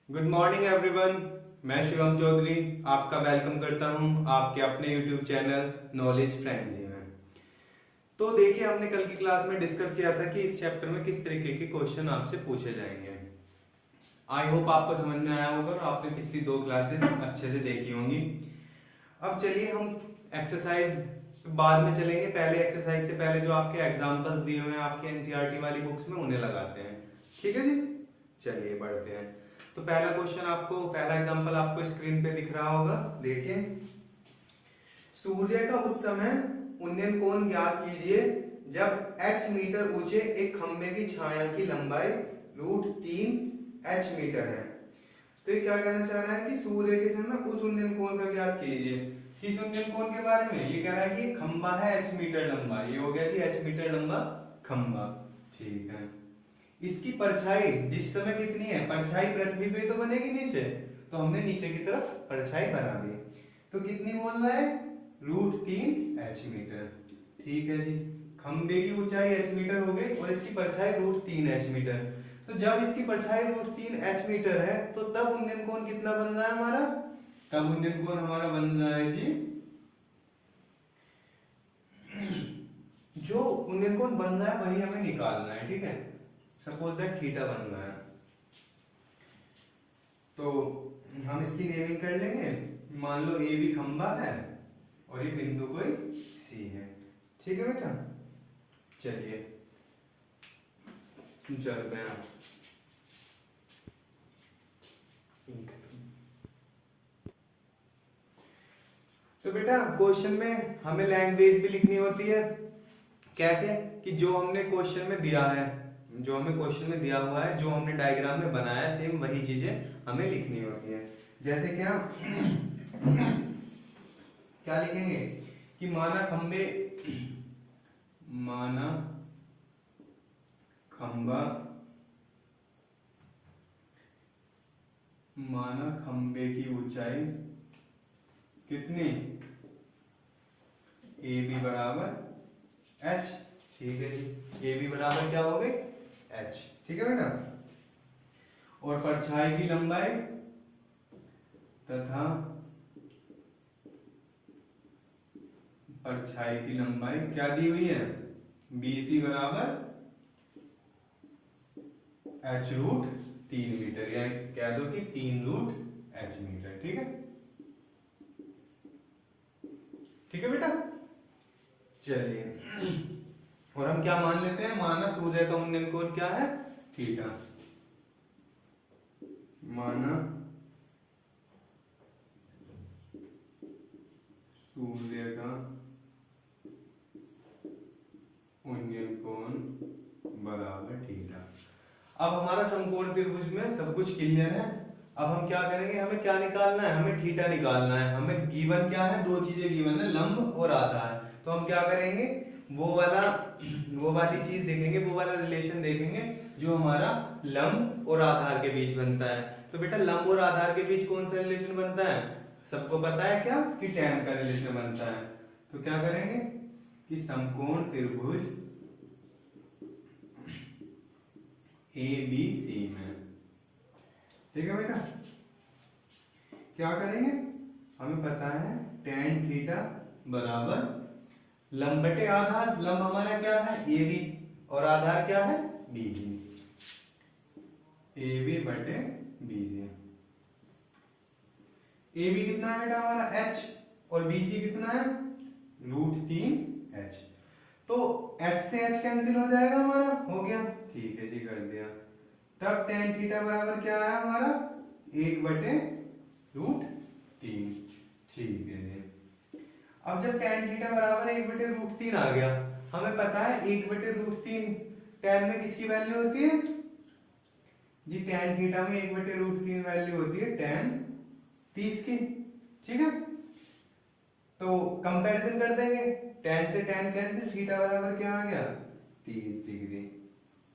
Good morning everyone. मैं शिवम चौधरी आपका welcome करता हूं आपके अपने यूट्यूब चैनल नॉलेज फ्रेंजी में। तो देखिए, हमने कल की क्लास में डिस्कस किया था कि इस चैप्टर में किस तरीके के क्वेश्चन आपसे पूछे जाएंगे। आई होप आपको समझ में आया होगा और आपने पिछली 2 क्लासेस अच्छे से देखी होंगी। अब चलिए हम एक्सरसाइज बाद में चलेंगे, पहले एक्सरसाइज से पहले जो आपके एग्जाम्पल्स दिए हुए हैं आपके एनसीईआरटी वाली बुक्स में उन्हें लगाते हैं। ठीक है जी, चलिए बढ़ते हैं। तो पहला एग्जांपल आपको स्क्रीन पे दिख रहा होगा। देखिए, सूर्य का उस समय उन्नयन कोण ज्ञात कीजिए जब h मीटर ऊंचे एक खंभे की छाया की लंबाई √3 h मीटर है। तो ये क्या कहना चाह रहा है कि सूर्य के समय उस उन्नयन कोण का ज्ञात कीजिए। किस उन्नयन कोण के बारे में ये कह रहा है कि खंभा है h मीटर लंबा, ये हो गया जी h मीटर लंबा खंभा। ठीक है, इसकी परछाई जिस समय कितनी है, परछाई पृथ्वी पे तो बनेगी नीचे, तो हमने नीचे की तरफ परछाई बना दी। तो कितनी बोल रहा है, √3 h मीटर। ठीक है जी, खंबे की ऊंचाई h मीटर हो गई और इसकी परछाई √3 h मीटर। तो जब इसकी परछाई √3 h मीटर है तो तब उन्नयन कोण कितना बन रहा है हमारा, तब उन्नयन कोण हमारा बन रहा है जी, जो उन्नयन कोण बन रहा है वही हमें निकालना है। ठीक है, सपोज दैट थीटा बन रहा है, तो हम इसकी नेमिंग कर लेंगे। मान लो ए भी खंबा है और ये बिंदु कोई सी है। ठीक है बेटा, चलिए चलते हैं। तो बेटा क्वेश्चन में हमें लैंग्वेज भी लिखनी होती है। कैसे कि जो हमने क्वेश्चन में दिया है, जो हमें क्वेश्चन में दिया हुआ है, जो हमने डायग्राम में बनाया है, सेम वही चीजें हमें लिखनी होती है। जैसे क्या क्या लिखेंगे कि माना खंबा माना खंबे की ऊंचाई कितनी, ए बी बराबर एच। ठीक है जी, ए बी बराबर क्या हो गई, एच। ठीक है बेटा, और परछाई की लंबाई तथा परछाई की लंबाई क्या दी हुई है, बी सी बराबर h√3 मीटर, या कह दो कि 3√h मीटर। ठीक है, ठीक है बेटा, चलिए। और हम क्या मान लेते हैं, माना सूर्य का उन्नयन कोण क्या है, थीटा। माना सूर्य का उन्नयन कोण बराबर थीटा। अब हमारा समकोण त्रिभुज में सब कुछ क्लियर है। अब हम क्या करेंगे, हमें क्या निकालना है, हमें थीटा निकालना है। हमें गिवन क्या है, 2 चीजें गिवन है, लंब और आधार। तो हम क्या करेंगे, वो वाली चीज देखेंगे, वो वाला रिलेशन देखेंगे जो हमारा लंब और आधार के बीच बनता है। तो बेटा लंब और आधार के बीच कौन सा रिलेशन बनता है, सबको पता है क्या, कि tan का रिलेशन बनता है। तो क्या करेंगे कि समकोण त्रिभुज ए बी सी में, ठीक है बेटा, क्या करेंगे, हमें पता है tan थीटा बराबर लंब बटे आधार। लंब हमारा क्या है, ए बी, और आधार क्या है, बी सी। ए बी बटे बी सी। ए बी कितना है बेटा हमारा h, और बी सी कितना है, √3 h। तो h से h कैंसिल हो जाएगा हमारा, हो गया। ठीक है जी, कर दिया। तब tan थीटा बराबर क्या आया हमारा, 1/√3। ठीक है जी। अब जब tan थीटा बराबर 1/√3 आ गया, हमें पता है 1/√3 tan में किसकी वैल्यू होती है जी, tan थीटा में 1/√3 वैल्यू होती है tan 30 की। ठीक है, तो कंपैरिजन कर देंगे, tan से tan कैंसिल, थीटा बराबर क्या आ गया, 30 डिग्री।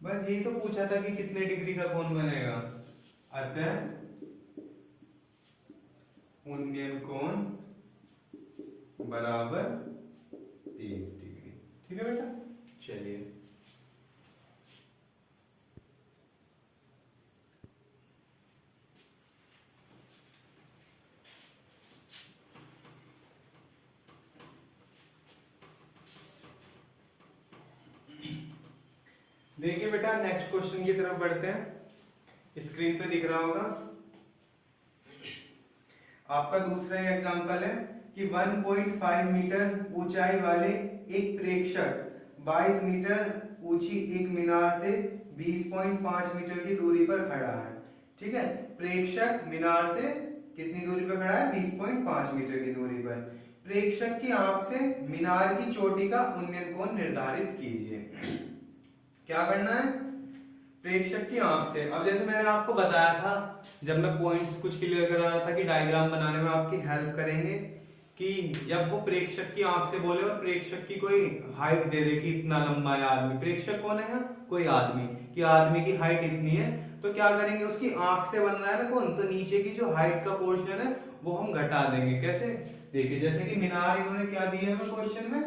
बस यही तो पूछा था कि कितने डिग्री का कोण बनेगा। अतः उन्नयन कोण बराबर 30 डिग्री। ठीक है बेटा, चलिए। देखिए बेटा नेक्स्ट क्वेश्चन की तरफ बढ़ते हैं। स्क्रीन पे दिख रहा होगा आपका दूसरा एग्जांपल है कि 1.5 मीटर ऊंचाई वाले एक प्रेक्षक 22 मीटर ऊंची एक मीनार से 20.5 मीटर की दूरी पर खड़ा है। ठीक है, प्रेक्षक मीनार से कितनी दूरी पर खड़ा है? 20.5 मीटर की दूरी पर। प्रेक्षक की आंख से मीनार की चोटी का उन्नयन कोण निर्धारित कीजिए। क्या करना है? प्रेक्षक की आंख से। अब जैसे मैंने आपको बताया था जब मैं पॉइंट्स कुछ क्लियर कर रहा था कि डायग्राम बनाने में आपकी हेल्प करेंगे, कि जब वो प्रेक्षक की आंख से बोले और प्रेक्षक की कोई हाइट दे दे कि इतना लंबा है आदमी, प्रेक्षक कौन है? कोई आदमी, कि आदमी की हाइट इतनी है, तो क्या करेंगे? उसकी आंख से बन रहा है ना कौन, तो नीचे की जो हाइट का पोर्शन है वो हम घटा देंगे। कैसे? देखिए जैसे कि मीनार इन्होंने क्या दिया है क्वेश्चन में,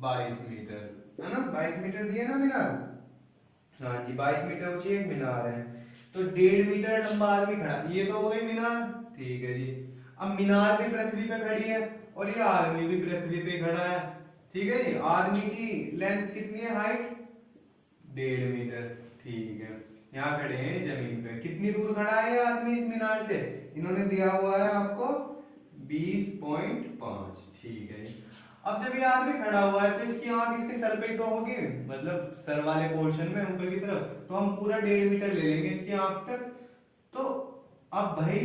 22 मीटर, है ना? 22 मीटर दिए ना मीनार। हाँ जी, 22 मीटर ऊंची एक मीनार है, तो 1.5 मीटर लंबा आदमी खड़ा, ये तो हो गई मीनार। ठीक है जी। अब मीनार भी पृथ्वी पे खड़ी है और ये आदमी भी पृथ्वी पे खड़ा है। ठीक है जी। आदमी की लेंथ कितनी है, हाइट? 1.5 मीटर। ठीक है, यहाँ खड़े हैं जमीन पे। कितनी दूर खड़ा है ये आदमी इस मीनार से? इन्होंने दिया हुआ है आपको 20.5। ठीक है जी। अब जब ये आदमी खड़ा हुआ है तो इसकी आंख इसके सर पे ही तो होगी, मतलब सर वाले पोर्शन में ऊपर की तरफ, तो हम पूरा 1.5 मीटर ले लेंगे इसकी आंख तक। तो अब भाई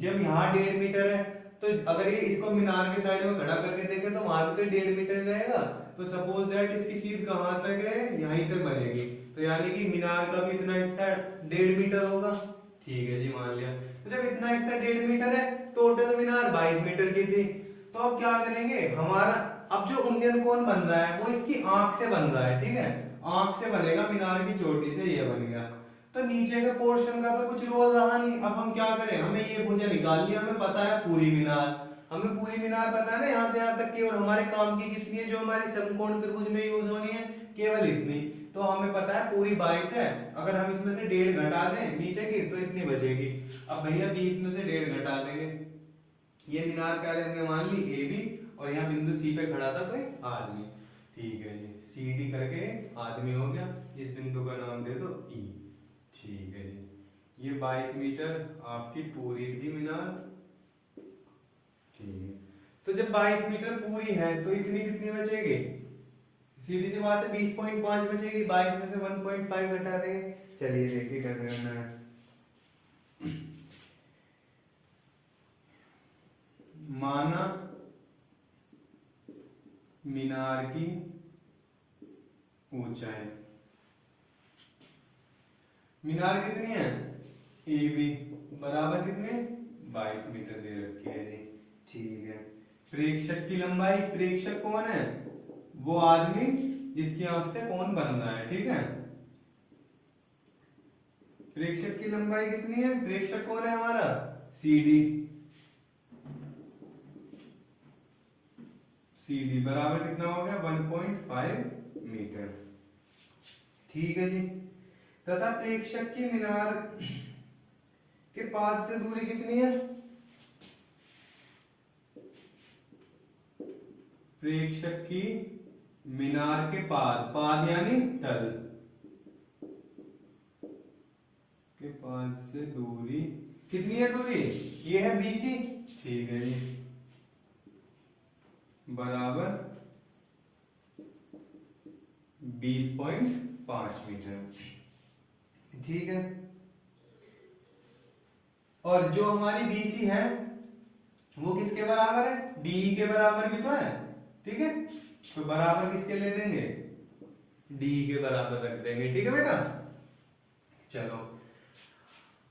जब यहाँ 1.5 मीटर है तो अगर ये इसको मीनार के साइड में खड़ा करके देखे तो वहां भी तो 1.5 मीटर रहेगा। तो सपोज दैट इसकी सीध कहाँ तक है? यहीं तक बनेगी। तो यानी कि मीनार का भी इतना हिस्सा 1.5 मीटर होगा। ठीक है जी, मान लिया। तो जब इतना हिस्सा 1.5 मीटर है, टोटल मीनार 22 मीटर की थी, तो अब क्या करेंगे? हमारा अब जो उन्नयन कोण बन रहा है वो इसकी आंख से बन रहा है। ठीक है, आंख से बनेगा मीनार की चोटी से, ये बन गया। तो नीचे के पोर्शन का तो कुछ रोल रहा नहीं। अब हम क्या करें? हमें ये भुजा निकालनी है। हमें पता है पूरी मीनार, हमें पूरी मीनार पता है ना, यहाँ से यहाँ तक की। और हमारे काम की कितनी है जो हमारे समकोण त्रिभुज में यूज होनी है? केवल इतनी। तो हमें पता है पूरी 22 है, अगर हम इसमें से 1.5 घटा दें नीचे की तो इतनी बचेगी। अब भैया 20 में से 1.5 घटा देंगे, ये मीनार क्या लेंगे? मान ली ए बी, और यहाँ बिंदु सी पे खड़ा था कोई आदमी। ठीक है जी, सी डी करके आदमी हो गया। इस बिंदु का नाम दे दो ई। ठीक है जी, ये 22 मीटर आपकी पूरी थी मीनार। ठीक है, तो जब 22 मीटर पूरी है तो इतनी कितनी बचेगी? सीधी सी बात है, 20.5 बचेगी। 22 में से 1.5 घटा देंगे। चलिए देखिए कैसे करना है। माना मीनार की ऊंचाई, मीनार कितनी है? ए बी बराबर कितने? 22 मीटर दे रखी है जी। ठीक है, प्रेक्षक की लंबाई, प्रेक्षक कौन है? वो आदमी जिसकी आंख से कोण बन रहा है। ठीक है, प्रेक्षक की लंबाई कितनी है? प्रेक्षक कौन है हमारा? C D. सी डी बराबर कितना हो गया? 1.5 मीटर। ठीक है जी। तथा प्रेक्षक की मीनार के पाद से दूरी कितनी है? प्रेक्षक की मीनार के पाद, पाद यानी तल के पाद से दूरी कितनी है? दूरी ये है बीसी। ठीक है जी, बराबर 20.5 मीटर। ठीक है, और जो हमारी बीसी है वो किसके बराबर है? डी के बराबर भी तो है। ठीक है, तो बराबर किसके ले देंगे? डी के बराबर रख देंगे। ठीक है बेटा, चलो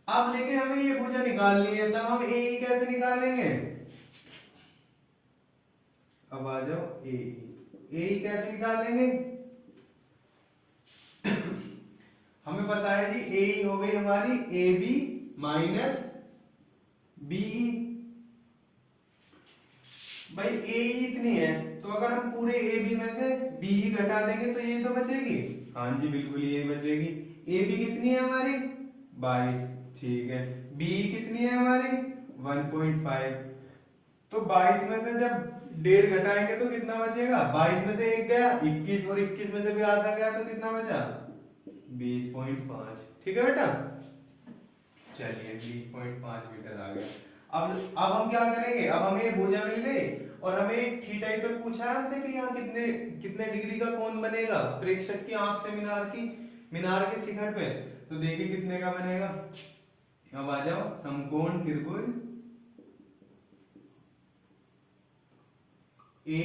अब लेकिन हमें ये भुजा निकालनी है, तब हम ए कैसे निकालेंगे? अब आ जाओ, ए कैसे निकालेंगे? हमें पता है जी ए हो गई हमारी ए बी माइनस बी। भाई ए इतनी है, तो अगर हम पूरे ए बी में से बी घटा देंगे तो ये तो बचेगी। हाँ जी बिल्कुल, ये बचेगी। ए बी कितनी है हमारी? 22। ठीक है, बी कितनी है हमारी? 1.5। तो 22 में से जब डेढ़ घटाएंगे तो कितना बचेगा, 22 में से 1 गया 21, और 21 में से भी आधा गया तो कितना बचा 20.5। ठीक है बेटा, चलिए 20.5 मीटर आ गया। अब हम क्या करेंगे, अब हमें ये भुजा मिल गई और हमें थीटा ही तो पूछा है हमसे कि यहाँ कितने कितने डिग्री का कोण बनेगा प्रेक्षक की आंख से मीनार के शिखर पे। तो देखिए कितने का बनेगा। अब आ जाओ, समकोण त्रिभुज ए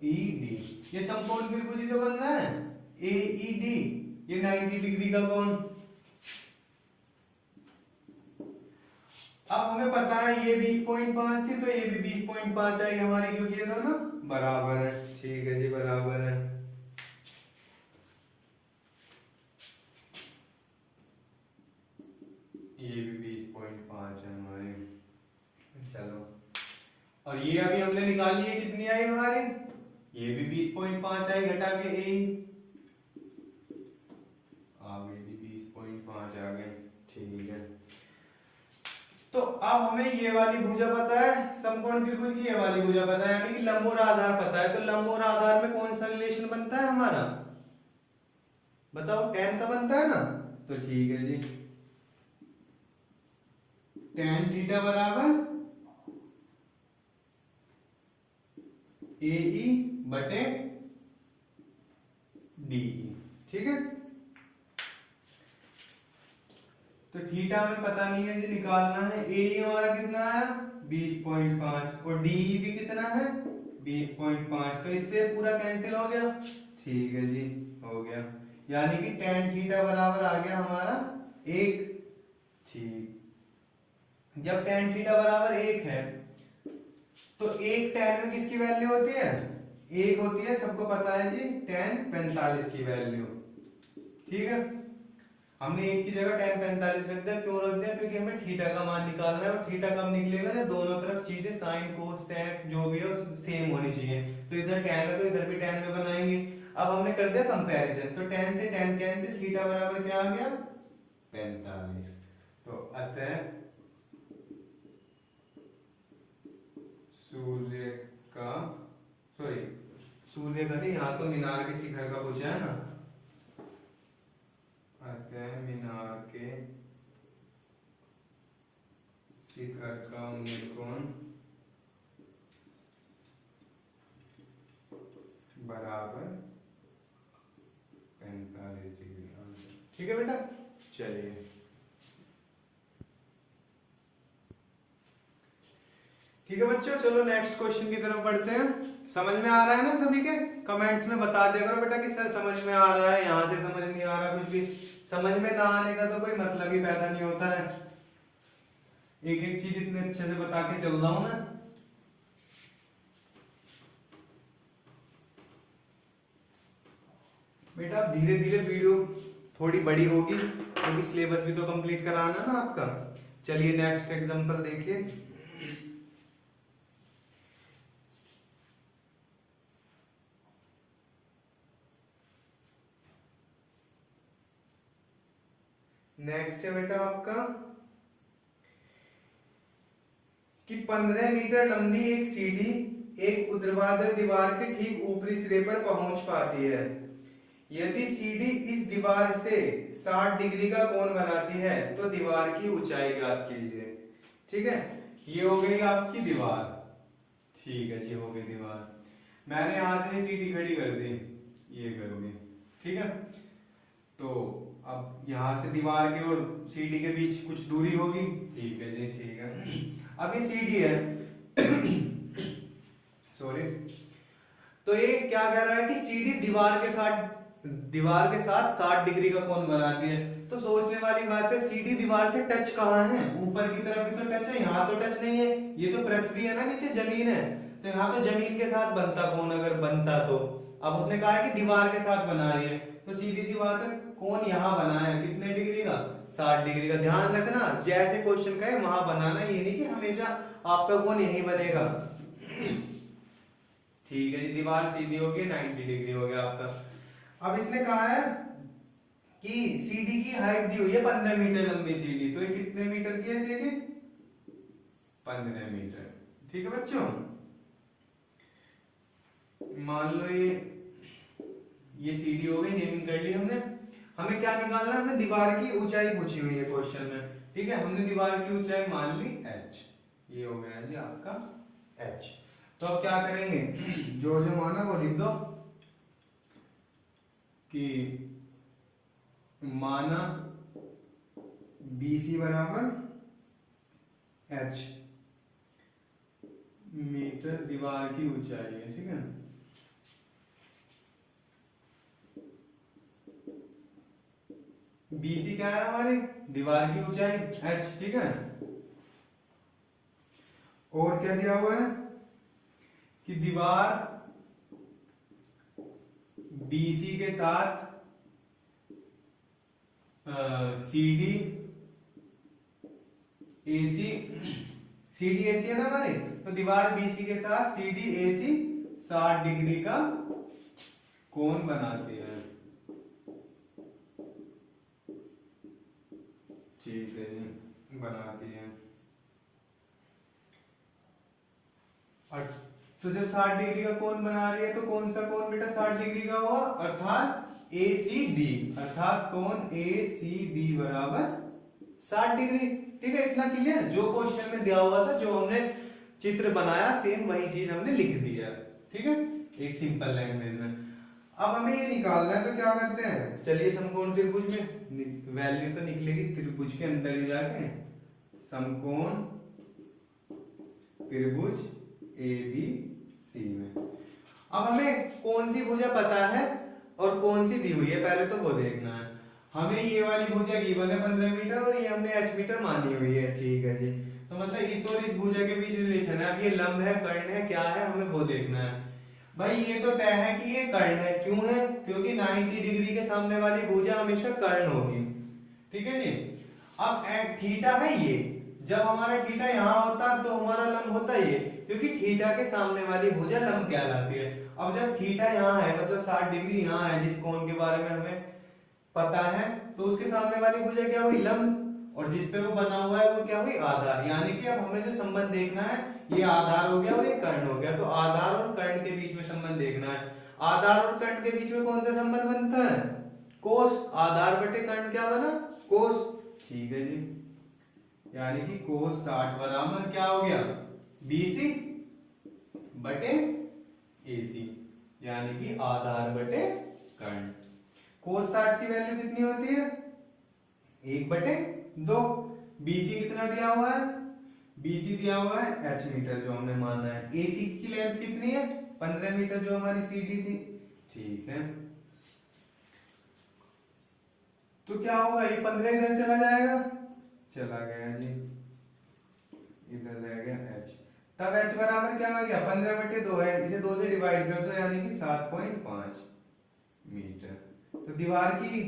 ई डी, ये समकोण त्रिभुज ही तो बन रहा है ए ई डी, ये 90 डिग्री का कोण। अब हमें पता है ये 20.5 थी तो ये भी 20.5 आई हमारी, क्योंकि ये दोनों बराबर है। ठीक है जी, बराबर है। ये भी 20.5 है हमारी। चलो, और ये अभी हमने निकाली है, कितनी आई हमारी, ये भी 20.5 आई, घटा के ए आ गई थी 20.5 आ गई। ठीक है, तो अब हमें ये वाली भुजा पता है समकोण त्रिभुज की, ये वाली भुजा पता है, यानी कि लंब और आधार पता है। तो लंब और आधार में कौन सा रिलेशन बनता है हमारा, बताओ, tan का बनता है ना। तो ठीक है जी, tan थीटा बराबर ए ई बटे डी। ठीक है, तो थीटा हमें पता नहीं है जी, निकालना है। ए हमारा कितना है 20.5 और डी भी कितना है 20.5, तो इससे पूरा कैंसिल हो गया। ठीक है जी, हो गया, यानी कि tan थीटा बराबर आ गया हमारा 1। ठीक, जब tan थीटा बराबर 1 है तो 1 tan में किसकी वैल्यू होती है, 1 होती है, सबको पता है जी, tan 45 की वैल्यू। ठीक है, हमने एक की जगह tan 45 रख दिया, क्यों रख दिया, क्योंकि हमें थीटा का मान निकालना है, और थीटा कब निकलेगा ना, दोनों तरफ चीजें साइन कोस सेक जो भी है सेम होनी चाहिए। तो इधर tan है तो इधर भी tan में बनाएंगे। अब हमने कर दिया कंपैरिजन, तो tan से tan कैंसिल, थीटा बराबर क्या आ गया 45। तो अतः सूर्य का, सॉरी सूर्य का नहीं, यहाँ तो मीनार के शिखर का पूछा है ना, अतः मीनार के शिखर का मूल कोण बराबर 45 डिग्री। ठीक है बेटा, चलिए ठीक है बच्चों, चलो नेक्स्ट क्वेश्चन की तरफ बढ़ते हैं। समझ में आ रहा है ना सभी के, कमेंट्स में बता दिया करो बेटा कि सर समझ में आ रहा है, यहाँ से समझ नहीं आ रहा, कुछ भी समझ में ना आने का तो कोई मतलब ही पैदा नहीं होता है। एक एक चीज इतने अच्छे से बता के चल रहा हूं मैं। बेटा धीरे धीरे वीडियो थोड़ी बड़ी होगी, क्योंकि सिलेबस भी तो कंप्लीट कराना ना आपका। चलिए नेक्स्ट एग्जांपल देखिए। नेक्स्ट है बेटा आपका कि 15 मीटर लंबी एक सीढ़ी एक ऊर्ध्वाधर दीवार के ठीक ऊपरी सिरे पर पहुंच पाती है। यदि सीढ़ी इस दीवार से 60 डिग्री का कोण बनाती है तो दीवार की ऊंचाई ज्ञात कीजिए। ठीक है, ये हो गई आपकी दीवार। ठीक है जी, हो गई दीवार। मैंने यहां से सीढ़ी खड़ी कर दी, ये कर दी। ठीक है, तो अब यहां से दीवार की और सीढ़ी के बीच कुछ दूरी होगी। ठीक है जी, ठीक है। अब ये सीढ़ी है सॉरी, तो ये क्या कह रहा है कि सीढ़ी दीवार के साथ 60 डिग्री का कोण बनाती है। तो सोचने वाली बात है, सीढ़ी दीवार से टच कहाँ है, ऊपर की तरफ ही तो टच है, यहाँ तो टच नहीं है, ये तो पृथ्वी है ना, नीचे जमीन है, तो यहाँ तो जमीन के साथ बनता कोण अगर बनता तो। अब उसने कहा है कि दीवार के साथ बना रही है, तो सीधी सी बात है, कोण यहाँ बना है कितने डिग्री का 60 डिग्री का। ध्यान रखना, जैसे क्वेश्चन कहे वहां बनाना, ये नहीं कि हमेशा आपका कोण यही बनेगा। ठीक है जी, दीवार सीधी होगी 90 डिग्री हो गया आपका। अब इसने कहा है कि सीढ़ी की हाइट दी हुई है 15 मीटर लंबी सीढ़ी, तो ये कितने मीटर की है सीढ़ी 15 मीटर। ठीक है बच्चों, मान लो ये सीडी हो गई, नेमिंग कर ली हमने। हमें क्या निकालना है, हमें दीवार की ऊंचाई पूछी हुई है क्वेश्चन में, ठीक है। हमने दीवार की ऊंचाई मान ली h, ये हो गया जी आपका h। तो अब क्या करेंगे, जो जो माना वो लिख दो कि माना BC बराबर h मीटर दीवार की ऊंचाई है, ठीक है। BC क्या है हमारी दीवार की ऊंचाई h, ठीक है। और क्या दिया हुआ है कि दीवार BC के साथ CD AC है ना हमारी, तो दीवार BC के साथ CD AC 60 डिग्री का कोण बनाती है, ठीक है जी, बनाती है। और तो जब 60 डिग्री का कोण बना रही है तो कौन सा कोण बेटा 60 डिग्री का हुआ, अर्थात ACB, अर्थात कोण ACB बराबर 60 डिग्री, ठीक है। इतना क्लियर, जो क्वेश्चन में दिया हुआ था, जो हमने चित्र बनाया सेम वही चीज हमने लिख दिया, ठीक है, एक सिंपल लैंग्वेज में। अब हमें ये निकालना है, तो क्या करते हैं, चलिए समकोण त्रिभुज में वैल्यू तो निकलेगी त्रिभुज के अंदर ही जाके, समकोण त्रिभुज ABC में। अब हमें कौन सी भुजा पता है और कौन सी दी हुई है, पहले तो वो देखना है। हमें ये वाली भुजा गिवन है 15 मीटर और ये हमने h मीटर मानी हुई है, ठीक है जी। तो मतलब इस और इस भुजा के बीच रिलेशन है। अब ये लंब है, कर्ण है, क्या है, हमें वो देखना है। भाई ये तो तय है कि ये कर्ण है, क्यों है, क्योंकि 90 डिग्री के सामने वाली भुजा हमेशा कर्ण होगी, ठीक है जी। अब थीटा है ये, जब हमारा थीटा यहाँ होता तो हमारा लंब होता ये, क्योंकि थीटा के सामने वाली भुजा लंब कहलाती है। अब जब थीटा यहाँ है मतलब 60 डिग्री यहाँ है, जिस कोण के बारे में हमें पता है, तो उसके सामने वाली भुजा क्या हुई, लंब, और जिस पे वो बना हुआ है वो क्या हुई, आधार। यानी कि अब हमें जो संबंध देखना है, ये आधार हो गया और ये कर्ण हो गया, तो आधार और कर्ण के बीच में संबंध देखना है। आधार और कर्ण के बीच में कौन सा संबंध बनता है, कोस, आधार बटे कर्ण क्या बना, कोस, ठीक है जी। यानी कि कोस 60 बराबर क्या हो गया, BC बटे AC, यानी कि आधार बटे कर्ण। कोस 60 की वैल्यू कितनी होती है, 1/2। BC कितना दिया हुआ है, BC दिया हुआ है h मीटर जो हमने माना है। AC की लेंथ कितनी है, 15 मीटर जो हमारी CD थी, ठीक है। तो क्या होगा, ये 15 इधर चला जाएगा, चला गया जी, इधर रह गया h। तब h बराबर क्या हो गया, 15/2 है, इसे 2 से डिवाइड कर दो, यानी कि 7.5 मीटर। तो दीवार की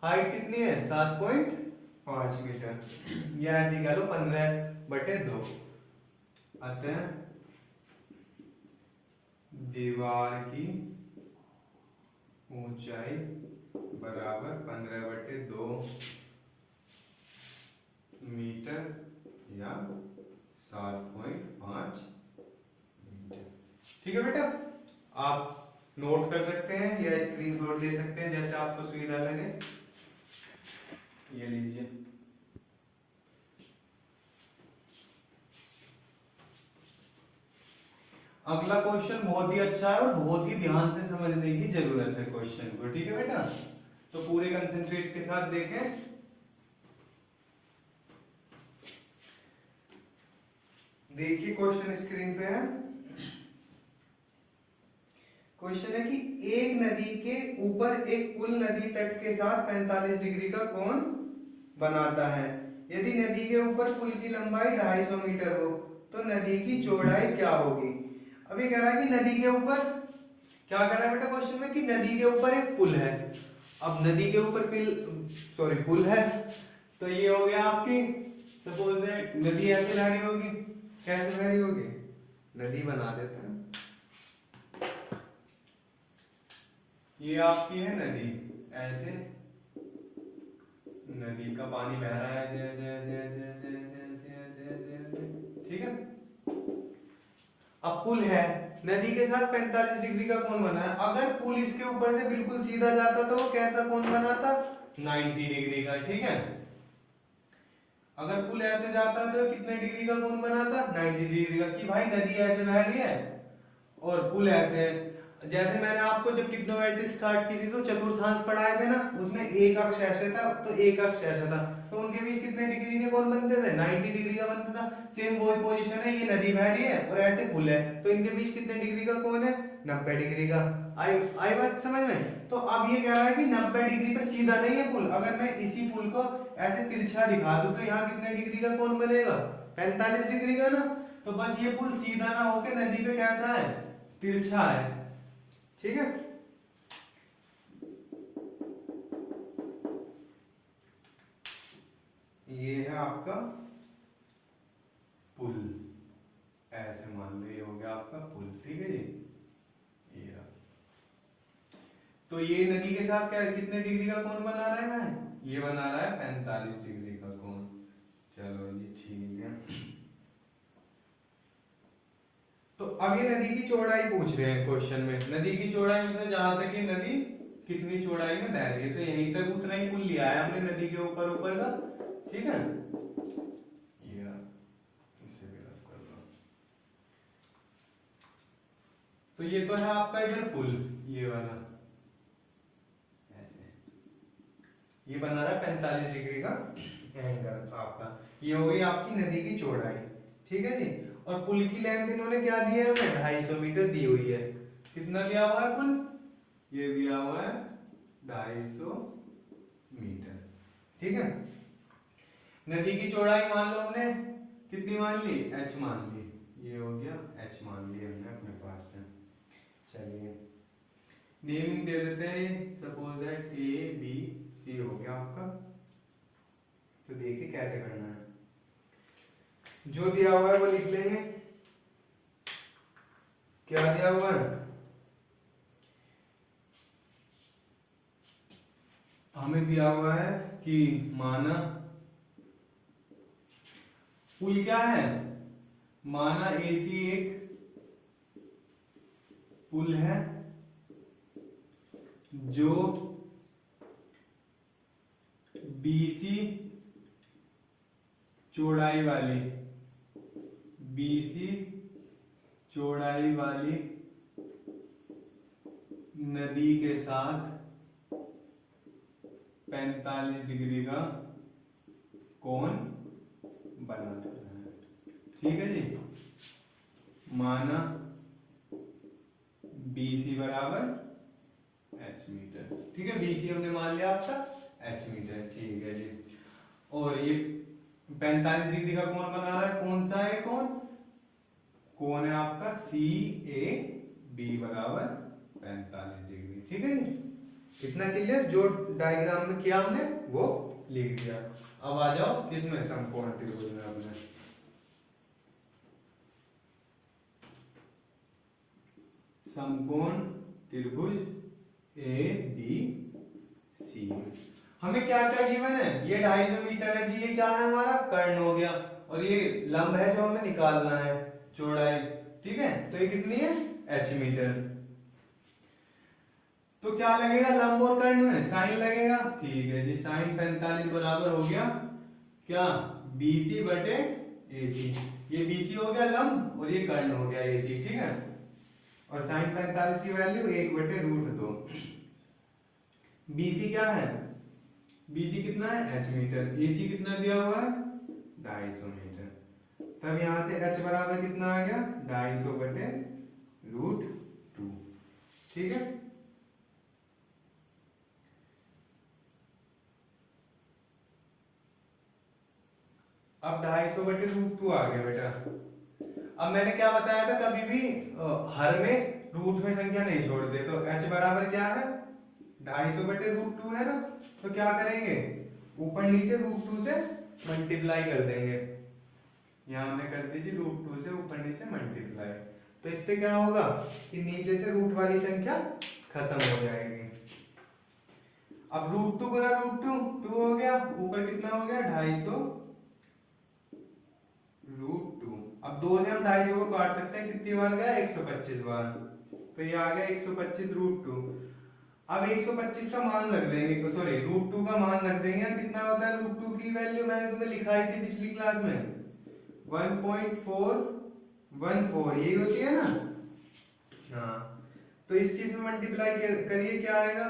हाइट कितनी है, 7.5 मीटर, या ऐसे कह लो 15/2। अतः दीवार की ऊंचाई बराबर 15/2 मीटर या 7.5 मीटर, ठीक है बेटा। आप नोट कर सकते हैं या स्क्रीनशॉट ले सकते हैं, जैसे आपको सुविधा लगे। ये लीजिए, अगला क्वेश्चन बहुत ही अच्छा है और बहुत ही ध्यान से समझने की जरूरत है क्वेश्चन को, ठीक है बेटा। तो पूरे कंसंट्रेट के साथ देखें। देखिए क्वेश्चन स्क्रीन पे है। क्वेश्चन है कि एक नदी के ऊपर एक पुल नदी तट के साथ 45 डिग्री का कोण बनाता है। यदि नदी के ऊपर पुल की लंबाई 250 मीटर हो तो नदी की चौड़ाई क्या होगी। अभी कह रहा है कि नदी के ऊपर क्या कह रहा है बेटा क्वेश्चन में, कि नदी के ऊपर एक पुल है। अब नदी के ऊपर पुल है, तो ये हो गया आपकी, सपोज दैट नदी ऐसे बह रही होगी, कैसे बह रही होगी, नदी बना देते हैं, ये आपकी है नदी, ऐसे नदी का पानी बह रहा है ऐसे ऐसे ऐसे ऐसे ऐसे ऐसे ऐसे ऐसे ऐसे ऐसे, ठीक है। अब पुल है, नदी के साथ 45 डिग्री का कोण बना है। अगर पुल इसके ऊपर से बिल्कुल सीधा जाता तो वो कैसा कोण बनाता? 90 डिग्री का। ठीक है, अगर पुल ऐसे जाता तो कितने डिग्री का कोण बनाता? 90 डिग्री का। कि भाई नदी ऐसे बह रही है और पुल ऐसे है। जैसे मैंने आपको जब ट्रिग्नोमेट्री स्टार्ट की थी तो चतुर्थांश पढ़ाए थे ना, उसमें एक अक्ष ऐसे था तो एक अक्ष ऐसा था, तो उनके बीच कितने डिग्री के कोण बनते थे? 90 डिग्री का बनता था। सेम वही पोजीशन है, ये नदी बह रही है और ऐसे पुल है, तो इनके बीच कितने डिग्री का कोण है? 90 डिग्री का। आई बात समझ में? तो अब ये कह रहा है कि 90 डिग्री पे सीधा नहीं है पुल। अगर मैं इसी पुल को ऐसे तिरछा दिखा दूं तो यहाँ कितने डिग्री का कोण बनेगा? 45 डिग्री का ना। तो बस ये पुल सीधा ना होके नदी पे कैसा है? तिरछा है। ठीक है, ये है आपका पुल, ऐसे मान लो ये हो गया आपका पुल। ठीक है जी, ये रहा। तो ये नदी के साथ क्या कितने डिग्री का कोण बना रहा है? ये बना रहा है 45 डिग्री का कोण। चलो जी ठीक है। तो अब ये नदी की चौड़ाई पूछ रहे हैं क्वेश्चन में। नदी की चौड़ाई मतलब जहां तक ये नदी कितनी चौड़ाई में बह रही है, तो यहीं तक उतना ही पुल लिया है हमने नदी के ऊपर ऊपर का। ठीक है, ये इसे भी रफ कर दो। तो ये तो है आपका इधर पुल, ये वाला ऐसे, ये बना रहा है 45 डिग्री का एंगल आपका। ये हो गई आपकी नदी की चौड़ाई। ठीक है जी, और पुल की लेंथ इन्होंने क्या दी है हमें? 250 मीटर दी हुई है। कितना दिया हुआ है पुल? ये दिया हुआ है 250 मीटर। ठीक है, नदी की चौड़ाई मान लो हमने कितनी मान ली? h मान ली। ये हो गया h मान ली हमने अपने पास से। चलिए नेमिंग दे देते हैं, suppose that A B C हो गया आपका। तो देखिए कैसे करना है, जो दिया हुआ है वो लिख लेंगे। क्या दिया हुआ है? हमें दिया हुआ है कि माना पुल क्या है, माना एसी एक पुल है जो बीसी चौड़ाई वाली, बीसी चौड़ाई वाली नदी के साथ 45 डिग्री का कोण बनाता है। ठीक है जी, माना BC बराबर h मीटर। ठीक है, BC हमने मान लिया आपका h मीटर। ठीक है जी, और ये 45 डिग्री का कोण बना रहा है, कौन सा है कोण? कोण है आपका CAB बराबर 45 डिग्री। ठीक है जी, इतना क्लियर? जो डायग्राम में किया हमने वो लिख दिया। अब आ जाओ किसमें? समकोण त्रिभुज में। हमने समकोण त्रिभुज ABC हमें क्या क्या गिवन है? ये 250 मीटर है जी, ये क्या है हमारा? कर्ण हो गया, और ये लंब है जो हमें निकालना है, चौड़ाई। ठीक है, तो ये कितनी है? h metre. तो क्या लगेगा लंब और कर्ण में? साइन लगेगा। ठीक है जी, साइन 45 बराबर हो गया क्या? BC बटे AC। ये BC हो गया लंब और ये कर्ण हो गया AC। ठीक है, और साइन 45 की वैल्यू 1/√2। BC क्या है? BC कितना है? h metre. AC कितना दिया हुआ है? 250 मीटर। तब यहां से h बराबर कितना आ गया? 250/√2। ठीक है, अब 250/√2 आ गया बेटा। अब मैंने क्या बताया था, कभी भी हर में रूट में संख्या नहीं छोड़ते। तो h बराबर क्या है? 250/√2 है ना। तो क्या करेंगे? ऊपर नीचे √2 से मल्टीप्लाई कर देंगे। यहाँ हमने कर दी जी √2 से ऊपर नीचे मल्टीप्लाई। तो इससे क्या होगा कि नीचे से रूट वाली संख्या खत्म हो जाएगी। अब √2 गुना √2 2 हो गया, ऊपर कितना हो गया? 250/√2। अब 2 से हम 250 को काट सकते हैं, कितनी बार गया, 125 बार, तो ये आ गया 125 रूट 2। अब 125 का मान रख देंगे, सॉरी रूट 2 का मान रख देंगे। कितना होता है रूट 2 की वैल्यू, मैंने तुम्हें लिखाई थी पिछली क्लास में 1.414, यही होती है ना। हाँ, तो इसकी इसमें मल्टीप्लाई करिए, क्या आएगा,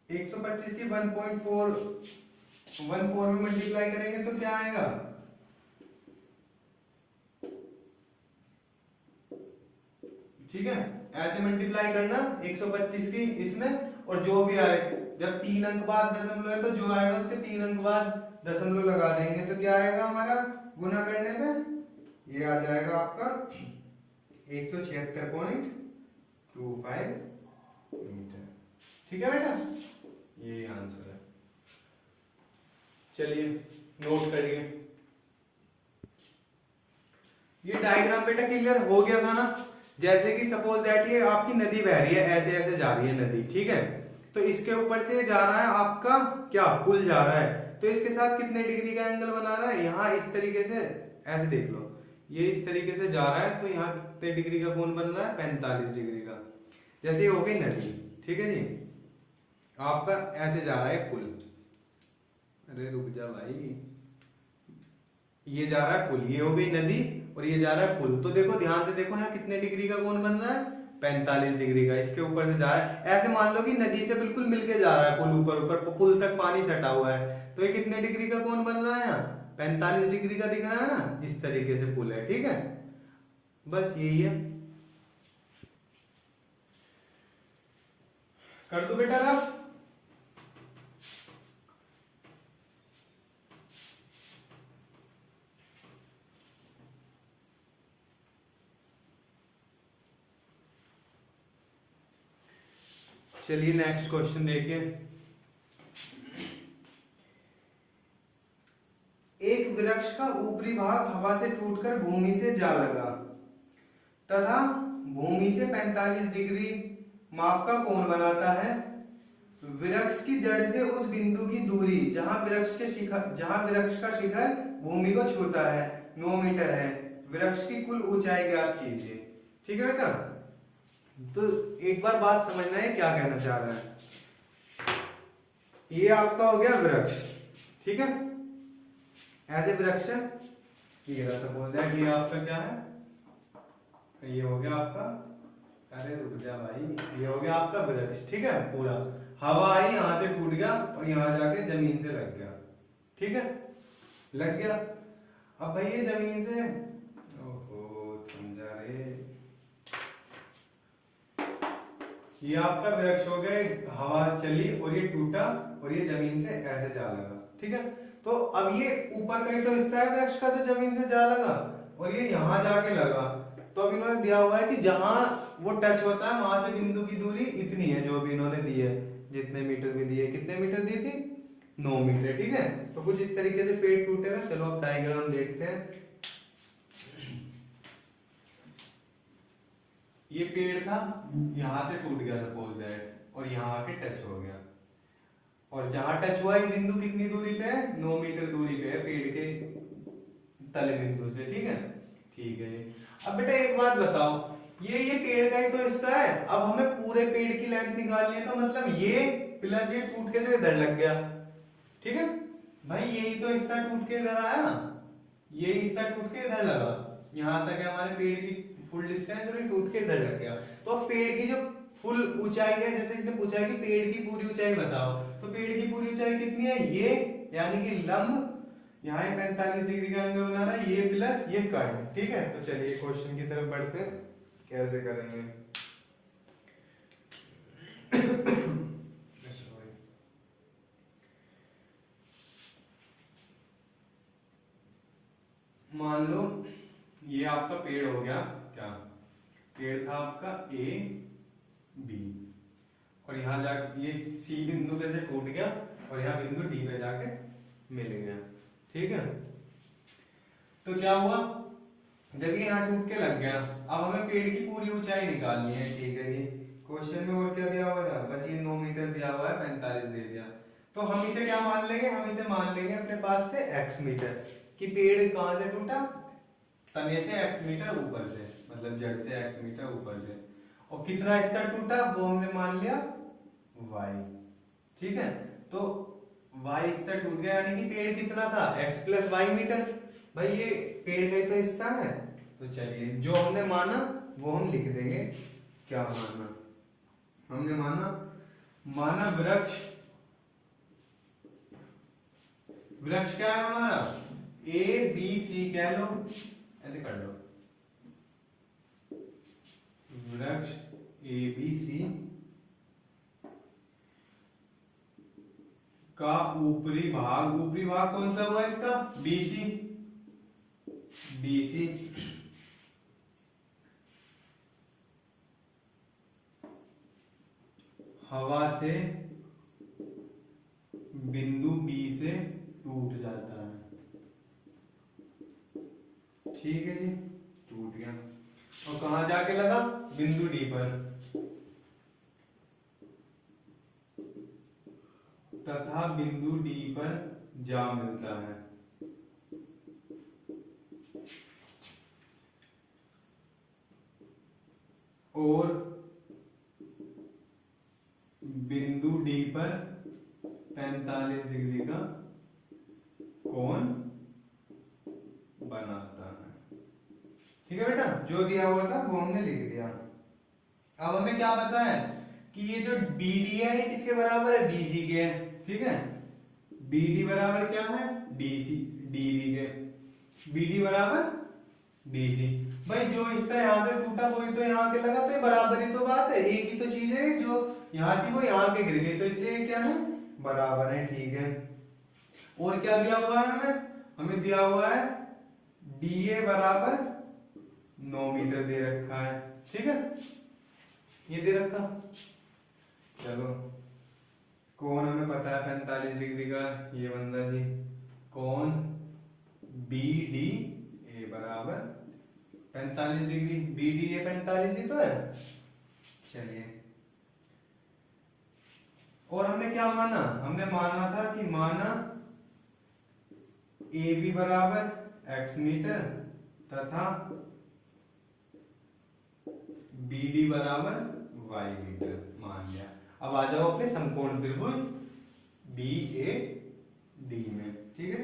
125 की 1.414 में मल्टीप्लाई करेंगे तो क्या आएगा, ठीक है। ऐसे मल्टीप्लाई करना 125 की इसमें, और जो भी आए, जब 3 अंक बाद दशमलव है तो जो आएगा उसके 3 अंक बाद दशमलव लगा देंगे, तो क्या आएगा हमारा गुना करने पे, ये आ जाएगा आपका 176.25 मीटर। ठीक है बेटा, ये आंसर है। चलिए नोट करिए। ये डायग्राम बेटा क्लियर हो गया था ना। जैसे कि सपोज दैट ये आपकी नदी बह रही है, ऐसे ऐसे जा रही है नदी, ठीक है। तो इसके ऊपर से जा रहा है आपका क्या, पुल जा रहा है। तो इसके साथ कितने डिग्री का एंगल बना रहा है, यहाँ इस तरीके से, ऐसे देख लो, ये इस तरीके से जा रहा है, तो यहाँ कितने डिग्री का कोण बन रहा है, 45 डिग्री का। जैसे हो गई नदी, ठीक है जी, आपका ऐसे जा रहा है पुल, अरे रुक जा भाई, ये जा रहा है पुल, ये हो गई नदी और ये जा रहा है पुल। तो देखो ध्यान से देखो, यहाँ कितने डिग्री का कोण बन रहा है, 45 डिग्री का। इसके ऊपर से जा रहा है, ऐसे मान लो कि नदी से बिल्कुल मिलके जा रहा है पुल, ऊपर ऊपर पुल तक पानी सटा हुआ है, तो ये कितने डिग्री का कोण बन रहा है, यहाँ 45 डिग्री का दिख रहा है ना, इस तरीके से पुल है, ठीक है। बस यही है, कर दो बेटा रफ। चलिए नेक्स्ट क्वेश्चन देखिए। एक वृक्ष का ऊपरी भाग हवा से टूटकर भूमि से जा लगा तथा भूमि से 45 डिग्री माप का कोण बनाता है। वृक्ष की जड़ से उस बिंदु की दूरी जहां वृक्ष का शिखर भूमि को छूता है 9 मीटर है। वृक्ष की कुल ऊंचाई ज्ञात कीजिए। ठीक है बेटा, तो एक बार बात समझना है क्या कहना चाह रहा है। ये आपका हो गया वृक्ष, ठीक है, ऐसे वृक्ष है, ये सपोज दैट ये आपका क्या है, ये हो गया आपका, अरे रुक जा भाई, ये हो गया आपका वृक्ष, ठीक है। पूरा हवा आई यहां से टूट गया और यहां जाके जमीन से लग गया, ठीक है, लग गया। अब भाई ये जमीन से, ओहो थम जा रे, ये आपका वृक्ष हो गए, हवा चली और ये टूटा और ये जमीन से ऐसे जा लगा, ठीक है। तो अब ये ऊपर का ही तो हिस्सा है वृक्ष का जो जमीन से जा लगा और ये यहां जाके लगा। तो अब इन्होंने दिया हुआ है कि जहां वो टच होता है वहां से बिंदु की दूरी इतनी है, जो भी इन्होंने दी है, जितने मीटर भी दिए, कितने मीटर दी थी, 9 मीटर, ठीक है। तो कुछ इस तरीके से पेड़ टूटेगा। चलो अब डायग्राम देखते हैं। ये पेड़ था, यहां से टूट गया सपोज दैट, और यहां आके टच हो गया, और जहां टच हुआ ये बिंदु कितनी दूरी पे है, 9 मीटर दूरी पे है पेड़ के तल बिंदु से, ठीक है। ठीक है, अब बेटा एक बात बताओ, ये पेड़ का ही तो हिस्सा है, अब हमें पूरे पेड़ की लेंथ निकालनी है, तो मतलब ये प्लस ये टूट के जो इधर लग गया, ठीक है भाई, यही तो हिस्सा टूट के इधर आया, यही हिस्सा टूट के इधर लगा, यहां तक है हमारे पेड़ की फुल डिस्टेंस, और ये टूट के इधर लग गया। तो अब पेड़ की जो फुल ऊंचाई है, जैसे इसने पूछा है कि पेड़ की पूरी ऊंचाई बताओ, तो पेड़ की पूरी ऊंचाई कितनी है, ये यानी कि लंब, यहाँ 45 डिग्री का एंगल बना रहा है, ये प्लस ये कर्ण, ठीक है। तो चलिए क्वेश्चन की तरफ बढ़ते हैं, कैसे करेंगे। मान लो ये आपका पेड़ हो गया, क्या पेड़ था आपका ए बी, और यहाँ जाके ये सी बिंदु पे से टूट गया और यहाँ बिंदु डी पे जाके मिल गया, ठीक है। तो क्या हुआ, जब ये यहाँ टूट के लग गया, अब हमें पेड़ की पूरी ऊंचाई निकालनी है, ठीक है जी। क्वेश्चन में और क्या दिया हुआ था, बस ये 9 मीटर दिया हुआ है, 45 दे दिया। तो तो हम इसे क्या मान लेंगे, हम इसे मान लेंगे अपने पास से x मीटर कि पेड़ कहां से टूटा, तने से x मीटर ऊपर से, मतलब जड़ से x मीटर ऊपर से, और कितना हिस्सा टूटा वो हमने मान लिया y। ठीक है, तो y हिस्सा टूट गया, यानी कि पेड़ कितना था x प्लस वाई मीटर। भाई ये पेड़ का ही तो हिस्सा है, तो चलिए जो हमने माना वो हम लिख देंगे। क्या माना हमने, माना वृक्ष, वृक्ष क्या है हमारा, ए बी सी कह लो, ऐसे कर लो, वृक्ष ए बी सी का ऊपरी भाग कौन सा हुआ इसका, बीसी, बीसी हवा से बिंदु बी से टूट जाता है। ठीक है जी, टूट गया, और कहां जाके लगा, बिंदु डी पर, तथा बिंदु डी पर जा मिलता है। और बिंदु डी पर 45 डिग्री का कोण बनाता है। ठीक है बेटा, जो दिया हुआ था वो हमने लिख दिया। अब हमें क्या पता है कि ये जो BD है ये किसके बराबर है, BC के है। ठीक है, BD बराबर क्या है, DC, DB के, BD बराबर DC। भाई जो हिस्सा यहाँ से टूटा वही तो यहाँ के लगा, तो ये बराबर ही तो बात है, एक ही तो चीज है, जो यहाँ थी वो यहाँ के गिर गई, तो इसलिए ये क्या है, बराबर है। ठीक है, और क्या दिया हुआ है हमें, हमें दिया हुआ है DA बराबर 9 मीटर दे रखा है। ठीक है, ये दे रखा। चलो कोण हमें पता है 45 डिग्री का, ये बंदा जी कोण BDA बराबर 45 डिग्री, BDA 45 ही तो है। चलिए, और हमने क्या माना, हमने माना था कि माना AB बराबर x मीटर तथा BD बराबर y मीटर मान लिया। अब आ जाओ अपने समकोण त्रिभुज BAD में। ठीक है,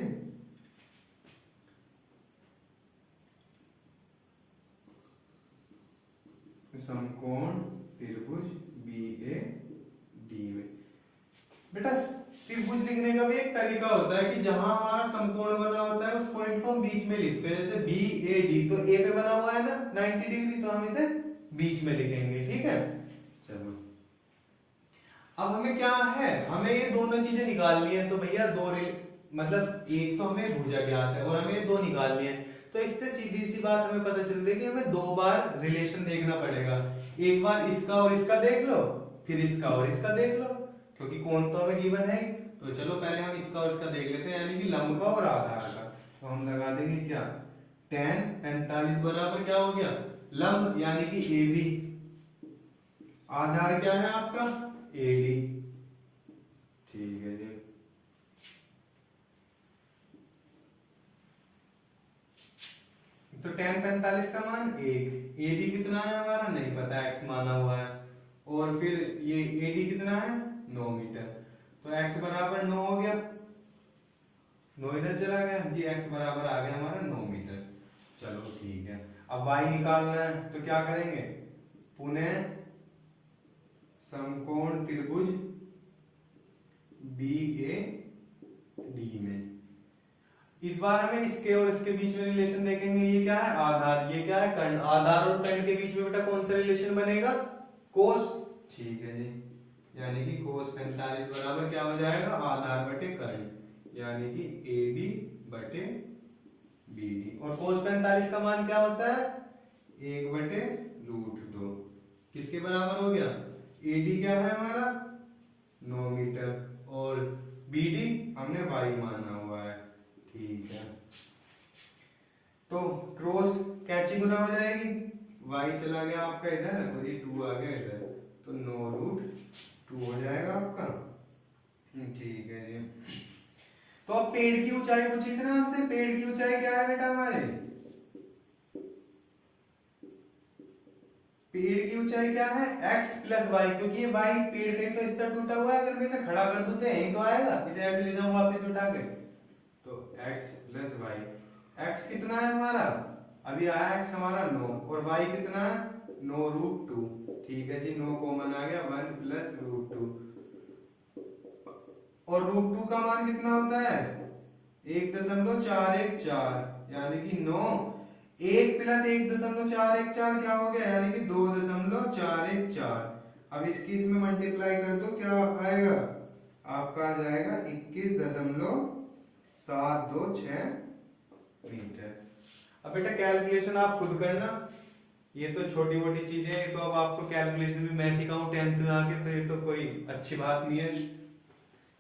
समकोण त्रिभुज BAD में बेटा त्रिभुज लिखने का भी एक तरीका होता है कि जहां हमारा समकोण बना होता है उस पॉइंट को हम बीच में लिखते हैं। जैसे BAD तो A पे बना हुआ है ना 90 डिग्री, तो हम इसे बीच में लिखेंगे। ठीक है, चलो अब हमें क्या है, हमें ये दोनों चीजें निकालनी है। तो भैया मतलब एक तो हमें भुजा ज्ञात है और हमें ये दो निकालनी है, तो इससे सीधी सी बात हमें पता चलती है कि हमें दो बार रिलेशन देखना पड़ेगा। एक बार इसका और इसका देख लो, फिर इसका और इसका देख लो, क्योंकि कोण तो हमें गिवन है। तो चलो पहले हम इसका और इसका देख लेते हैं, यानी कि लंब का और आधार का। तो हम लगा देंगे क्या, tan 45 बराबर क्या हो गया, लंब यानी कि AB, आधार क्या है आपका AD। ठीक है जी, तो tan 45 का मान 1, AB कितना है हमारा नहीं पता, x माना हुआ है, और फिर ये AD कितना है 9 मीटर, तो x बराबर 9 हो गया, 9 इधर चला गया जी, x बराबर आ गया हमारा 9 मीटर। चलो ठीक है, अब y निकालना है, तो क्या करेंगे, पुनः समकोण त्रिभुज BAD में इस बार हमें इसके और इसके बीच में रिलेशन देखेंगे। ये क्या है आधार, ये क्या है कर्ण, आधार और कर्ण के बीच में बेटा कौन सा रिलेशन बनेगा, कोस। ठीक है जी, यानी कि कोस 45 बराबर क्या हो जाएगा, आधार बटे कर्ण, यानी कि AD बटे BD। और कोस 45 का मान क्या होता है 1 बटे √2, किसके बराबर हो गया, AD क्या है हमारा 9 मीटर और BD हमने y माना हुआ है। ठीक है, तो क्रॉस कैंची गुना हो जाएगी, y चला गया आपका इधर और ये 2 आ गया इधर, तो 9 √2 हो जाएगा आपका। ठीक है जी, पेड़ की ऊंचाई पूछी थी ना हमसे, पेड़ की ऊंचाई क्या है बेटा हमारे, पेड़ की ऊंचाई क्या है x प्लस वाई, क्योंकि ये y पेड़ कहीं तो इससे टूटा हुआ है, अगर मैं इसे खड़ा कर दूं तो यही तो आएगा, इसे ऐसे ले जाऊं वापस उठा के, तो x प्लस वाई, x कितना है हमारा, अभी आया x हमारा 9 और y कितना है 9 रूट 2, ठीक है जी, 9 कॉमन आ गया 1 प्लस रूट 2, और रूट 2 का मान कितना होता है 1.414, यानी कि 9, 1 प्लस 1.414 क्या हो गया, यानी कि 2.414। अब इसकी इसमें मल्टीप्लाई कर दो, क्या आएगा आपका, आ जाएगा 21.726 मीटर। अब बेटा कैलकुलेशन आप खुद करना, ये तो छोटी मोटी चीजें हैं, तो अब आपको कैलकुलेशन भी मैं सिखाऊं 10th में आके, तो ये तो कोई अच्छी बात नहीं है,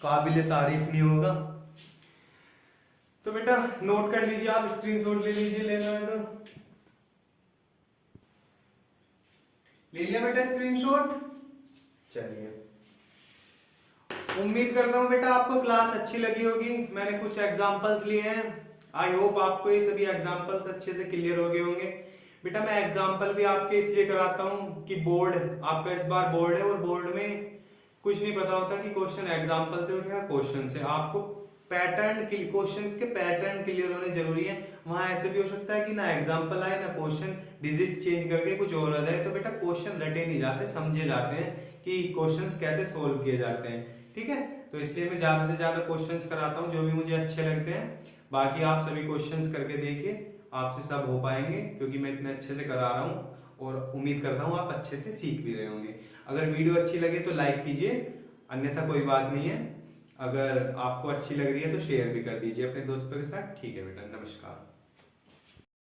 काबिले तारीफ नहीं होगा। तो बेटा नोट कर लीजिए, आप स्क्रीनशॉट ले लीजिए, लेना है तो ले लिया बेटा स्क्रीनशॉट। चलिए, उम्मीद करता हूं बेटा आपको क्लास अच्छी लगी होगी, मैंने कुछ एग्जांपल्स लिए हैं, आई होप आपको ये सभी एग्जांपल्स अच्छे से क्लियर हो गए होंगे। बेटा मैं एग्जांपल भी आपके इसलिए कराता हूं कि बोर्ड आपका इस बार बोर्ड है, और बोर्ड में कुछ नहीं पता होता कि क्वेश्चन एग्जांपल से उठेगा क्वेश्चन से, आपको पैटर्न के क्वेश्चंस के पैटर्न क्लियर होने जरूरी है। वहां ऐसे भी हो सकता है कि ना एग्जांपल आए ना क्वेश्चन, डिजिट चेंज करके कुछ और आ जाए, तो बेटा क्वेश्चन रटे नहीं जाते, समझे जाते हैं कि क्वेश्चंस कैसे सोल्व किए जाते हैं, ठीक है। तो इसलिए मैं ज्यादा से ज्यादा क्वेश्चंस कराता हूँ जो भी मुझे अच्छे लगते हैं, बाकी आप सभी क्वेश्चंस करके देखिए, आपसे सब हो पाएंगे, क्योंकि मैं इतने अच्छे से करा रहा हूँ, और उम्मीद करता हूँ आप अच्छे से सीख भी रहे होंगे। अगर वीडियो अच्छी लगे तो लाइक कीजिए, अन्यथा कोई बात नहीं है, अगर आपको अच्छी लग रही है तो शेयर भी कर दीजिए अपने दोस्तों के साथ, ठीक है बेटा, नमस्कार।